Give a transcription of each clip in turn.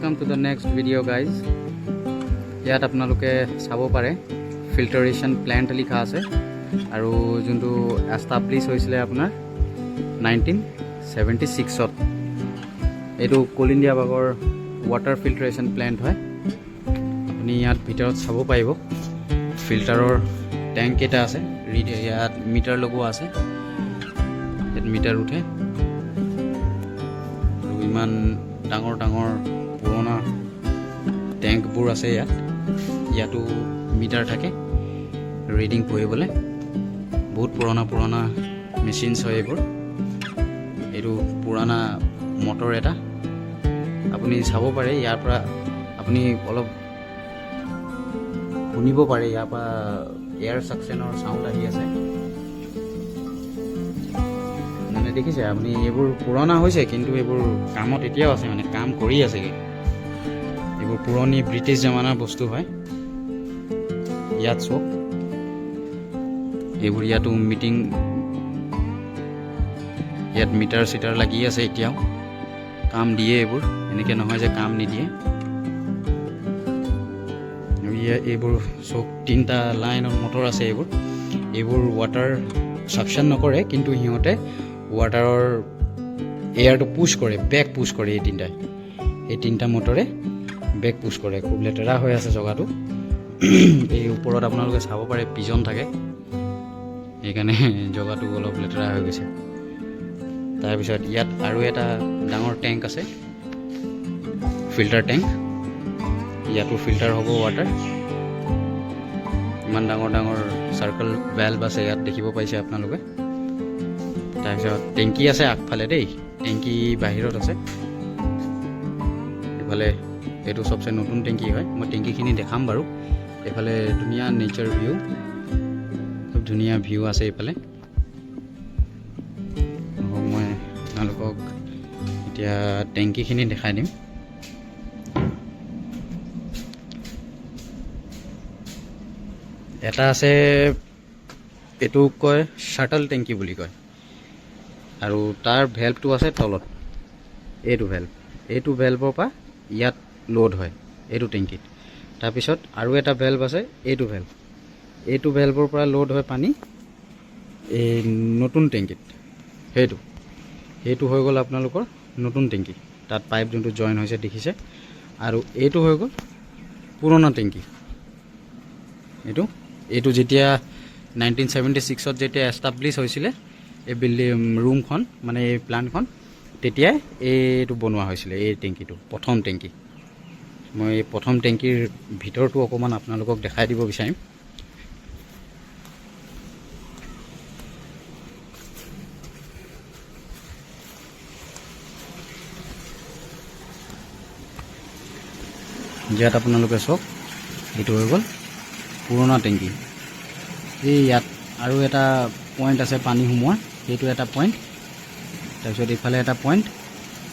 welcome to the next video guys. ইয়াত আপোনালোকে চাব পাৰে ফিল্টাৰেশ্যন প্ল্যান্ট লিখা আছে আৰু যোনটো এষ্টাব্লিছ হৈছিলে আপোনাৰ 1976ত। এইটো কোল ইণ্ডিয়া বাগৰ ৱাটাৰ ফিল্টাৰেশ্যন প্ল্যান্ট হয়। আপুনি ইয়াত ভিতৰত চাব পাৰিব ফিল্টাৰৰ ট্যাঙ্ক এটা আছে, ইয়াত মিটাৰ লগোৱা আছে, ইয়াত মিটাৰ উঠে আৰু ইমান ডাঙৰ ডাঙৰ পুৰণা ট্যাঙ্কবোৰ আছে। ইয়াতো মিটাৰ থাকে ৰিডিং পঢ়িবলৈ। বহুত পুৰণা মেচিনছ হয় এইবোৰ। এইটো পুৰণা মটৰ এটা আপুনি চাব পাৰে। ইয়াৰ পৰা আপুনি অলপ শুনিব পাৰে, ইয়াৰ পৰা এয়াৰ সাকশনৰ সাউণ্ড আহি আছে। মানে দেখিছে আপুনি, এইবোৰ পুৰণা হৈছে কিন্তু এইবোৰ কামত এতিয়াও আছে, মানে কাম কৰি আছে। এইবোৰ পুৰণি ব্ৰিটিছ জামানাৰ বস্তু হয়। ইয়াত চব এইবোৰ ইয়াতো মিটিং, ইয়াত মিটাৰ চিটাৰ লাগি আছে, এতিয়াও কাম দিয়ে। এইবোৰ এনেকৈ নহয় যে কাম নিদিয়ে। এইবোৰ চব 3টা লাইনৰ মটৰ আছে। এইবোৰ ৱাটাৰ সাকশন নকৰে, কিন্তু সিহঁতে ৱাটাৰৰ এয়াৰটো পুছ কৰে, বেক পুছ কৰে। এই তিনিটা মটৰে বেক পুছ কৰে। খুব লেতেৰা হৈ আছে জেগাটো। এই ওপৰত আপোনালোকে চাব পাৰে পিজন থাকে, সেইকাৰণে জেগাটো অলপ লেতেৰা হৈ গৈছে। তাৰপিছত ইয়াত আৰু এটা ডাঙৰ টেংক আছে, ফিল্টাৰ টেংক। ইয়াতো ফিল্টাৰ হ'ব ৱাটাৰ। ইমান ডাঙৰ ডাঙৰ চাৰ্কল ভেলভ আছে ইয়াত, দেখিব পাইছে আপোনালোকে। তাৰপিছত টেংকি আছে আগফালে দেই, টেংকি বাহিৰত আছে। এইফালে এইটো চবচে নতুন টেংকি হয়। মই টেংকিখিনি দেখাম বাৰু। এইফালে ধুনীয়া নেচাৰ ভিউ, খুব ধুনীয়া ভিউ আছে এইফালে। মই আপোনালোকক এতিয়া টেংকিখিনি দেখাই দিম। এটা আছে, এইটো কয় শ্বাটল টেংকি বুলি কয়, আৰু তাৰ ভেলভটো আছে তলত। এইটো ভেলভৰ পৰা ইয়াত লোড হয় এইটো টেংকিত। তাৰপিছত আৰু এটা ভেলভ আছে, এইটো ভেলভৰ পৰা লোড হয় পানী এই নতুন টেংকিত। সেইটো হৈ গ'ল আপোনালোকৰ নতুন টেংকি। তাত পাইপ যোনটো জইন হৈছে দেখিছে। আৰু এইটো হৈ গ'ল পুৰণা টেংকি। এইটো যেতিয়া 1976ত যেতিয়া এষ্টাব্লিছ হৈছিলে এই ৰুমখন, মানে এই প্লাণ্টখন, তেতিয়াই এইটো বনোৱা হৈছিলে। এই টেংকিটো প্ৰথম টেংকি। মই এই প্ৰথম টেংকিৰ ভিতৰটো অকণমান আপোনালোকক দেখাই দিব বিচাৰিম। ইয়াত আপোনালোকে চাওক, এইটো হৈ গ'ল পুৰণা টেংকি। ইয়াত আৰু এটা পইণ্ট আছে পানী সোমোৱা, সেইটো এটা পইণ্ট। তাৰপিছত ইফালে এটা পইণ্ট।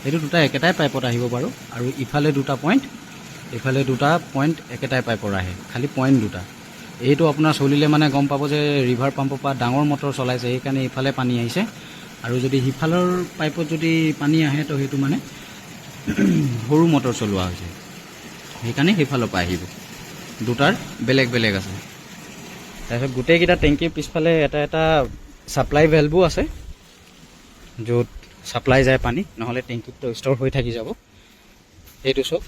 এইটো দুটা একেটাই পাইপত আহিব বাৰু। আৰু ইফালে দুটা পইণ্ট, এইফালে দুটা পইণ্ট একেটাই পাইপৰ আহে, খালি পইণ্ট দুটা। এইটো আপোনাৰ চলিলে মানে গম পাব যে ৰিভাৰ পাম্পৰ পৰা ডাঙৰ মটৰ চলাইছে, সেইকাৰণে ইফালে পানী আহিছে। আৰু যদি সিফালৰ পাইপত যদি পানী আহে তো সেইটো মানে সৰু মটৰ চলোৱা হৈছে, সেইকাৰণে সেইফালৰ পৰা আহিব। দুটাৰ বেলেগ বেলেগ আছে। তাৰপিছত গোটেইকেইটা টেংকিৰ পিছফালে এটা এটা ছাপ্লাই ভেলভো আছে, য'ত ছাপ্লাই যায় পানী, নহ'লে টেংকিটো ষ্ট'ৰ হৈ থাকি যাব। এইটো চব,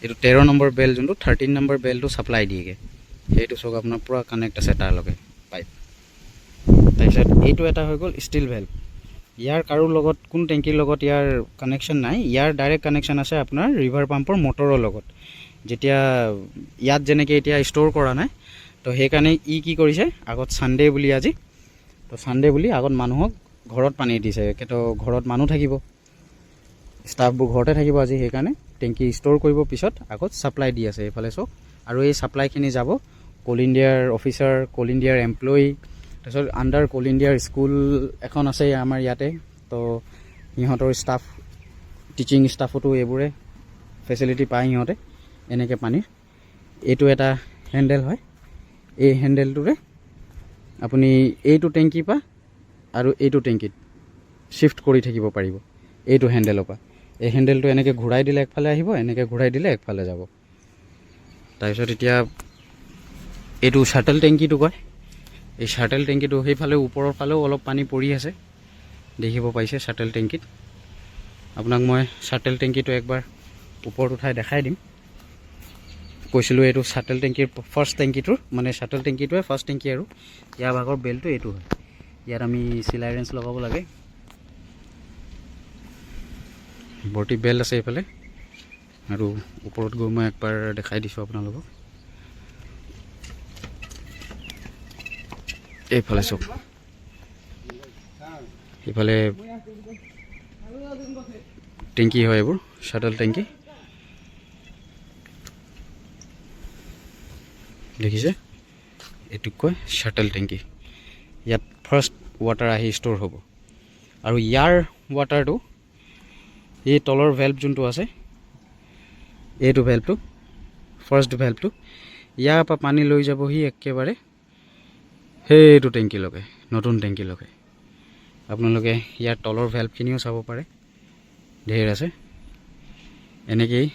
এইটো 13 নম্বৰ বেল, যোনটো 13 নম্বৰ বেলটো ছাপ্লাই দিয়েগৈ। সেইটো চব আপোনাৰ পূৰা কানেক্ট আছে তাৰ লগে পাইপ। তাৰপিছত এইটো এটা হৈ গ'ল ষ্টিল ভেলভ। ইয়াৰ কাৰো লগত, কোন টেংকিৰ লগত ইয়াৰ কানেকশ্যন নাই। ইয়াৰ ডাইৰেক্ট কানেকশ্যন আছে আপোনাৰ ৰিভাৰ পাম্পৰ মটৰৰ লগত। যেতিয়া ইয়াত যেনেকৈ এতিয়া ষ্ট'ৰ কৰা নাই, তো সেইকাৰণে কি কৰিছে, আগত ছানডে বুলি আজি, তো ছানডে বুলি আগত মানুহক ঘৰত পানী দিছে। তো ঘৰত মানুহ থাকিব, ষ্টাফবোৰ ঘৰতে থাকিব আজি, সেইকাৰণে টেংকি ষ্ট'ৰ কৰিব, পিছত আগত ছাপ্লাই দি আছে এইফালে চব। আৰু এই ছাপ্লাইখিনি যাব কোল ইণ্ডিয়াৰ অফিচাৰ, কোল ইণ্ডিয়াৰ এমপ্লয়ী। তাৰপিছত আণ্ডাৰ কোল ইণ্ডিয়াৰ স্কুল এখন আছে আমাৰ ইয়াতে, তো সিহঁতৰ ষ্টাফ, টিচিং ষ্টাফতো এইবোৰে ফেচিলিটি পায় সিহঁতে এনেকৈ পানীৰ। এইটো এটা হেণ্ডেল হয়, এই হেণ্ডেলটোৰে আপুনি এইটো টেংকিৰ পৰা আৰু এইটো টেংকিত শ্বিফ্ট কৰি থাকিব পাৰিব, এইটো হেণ্ডেলৰ পৰা। এই হেণ্ডেলটো এনেকৈ ঘূৰাই দিলে একফালে আহিব, এনেকৈ ঘূৰাই দিলে একফালে যাব। তাৰপিছত এতিয়া এইটো শ্বাটল টেংকিটো কয়। এই শ্বাটল টেংকিটো সেইফালে ওপৰৰ ফালেও অলপ পানী পৰি আছে, দেখিব পাইছে শ্বাটল টেংকিত। আপোনাক মই শ্বাটল টেংকিটো একবাৰ ওপৰত উঠাই দেখাই দিম। কৈছিলোঁ এইটো শ্বাটল টেংকিৰ ফাৰ্ষ্ট টেংকিটোৰ, মানে শ্বাটল টেংকিটোৱে ফাৰ্ষ্ট টেংকি আৰু ইয়াৰ ভাগৰ বেলটো এইটো হয়। ইয়াত আমি চিলাই ৰেঞ্চ লগাব লাগে। ভৰ্তি বেল আছে এইফালে, আৰু ওপৰত গৈ মই একবাৰ দেখাই দিছোঁ আপোনালোকক। এইফালে চাওক, এইফালে টেংকি হয়, এইবোৰ শ্বাটল টেংকি দেখিছে। এইটোক কয় শ্বাটল টেংকি। ইয়াত ফাৰ্ষ্ট ৱাটাৰ আহি ষ্ট'ৰ হ'ব, আৰু ইয়াৰ ৱাটাৰটো এই তলৰ ভেল্ভ যোনটো আছে, এইটো ভেল্ভটো ফাৰ্ষ্ট ভেল্ভটো, ইয়াৰ পৰা পানী লৈ যাবহি একেবাৰে সেইটো টেংকিলৈকে, নতুন টেংকিলৈকে। আপোনালোকে ইয়াৰ তলৰ ভেল্ভখিনিও চাব পাৰে, ধেৰ আছে। এনেকেই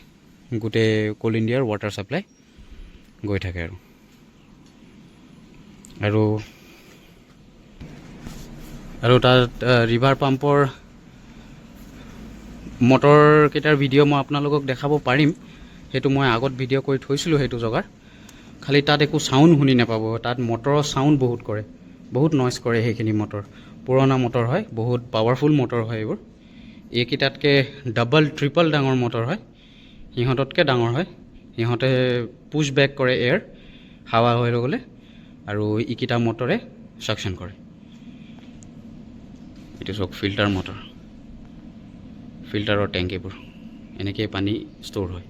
গোটেই কোল ইণ্ডিয়াৰ ৱাটাৰ ছাপ্লাই গৈ থাকে। আৰু তাত ৰিভাৰ পাম্পৰ মটৰকেইটাৰ ভিডিঅ' মই আপোনালোকক দেখাব পাৰিম। সেইটো মই আগত ভিডিঅ' কৰি থৈছিলোঁ সেইটো জেগাৰ। খালি তাত একো চাউণ্ড শুনি নাপাব। তাত মটৰৰ চাউণ্ড বহুত কৰে, বহুত নইজ কৰে সেইখিনি মটৰ। পুৰণা মটৰ হয়, বহুত পাৱাৰফুল মটৰ হয় এইবোৰ। এইকেইটাতকৈ ডাবল ট্ৰিপল ডাঙৰ মটৰ হয়, সিহঁততকৈ ডাঙৰ হয়। সিহঁতে পুছ বেক কৰে এয়াৰ, হাৱা হৈ গ'লে, আৰু এইকেইটা মটৰে ছাকশ্যন কৰে। এইটো চাওক ফিল্টাৰ মটৰ, ফিল্টাৰৰ টেংক এইবোৰ। এনেকৈ পানী ষ্ট'ৰ হয়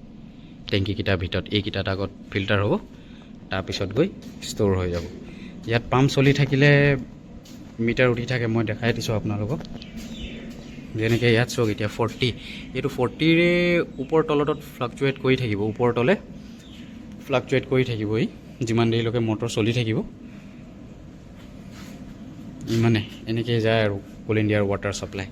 টেংকিকেইটাৰ ভিতৰত। এইকেইটাত আগত ফিল্টাৰ হ'ব, তাৰপিছত গৈ ষ্ট'ৰ হৈ যাব। ইয়াত পাম্প চলি থাকিলে মিটাৰ উঠি থাকে, মই দেখাই দিছোঁ আপোনালোকক। যেনেকৈ ইয়াত চাওক এতিয়া 40, এইটো 40ৰে ওপৰ তলত ফ্লাকচুৱেট কৰি থাকিব, ওপৰ তলে ফ্লাকচুৱেট কৰি থাকিব ই, যিমান দেৰিলৈকে মটৰ চলি থাকিব। ইমানে এনেকৈ যায় আৰু কোল ইণ্ডিয়াৰ ৱাটাৰ ছাপ্লাই।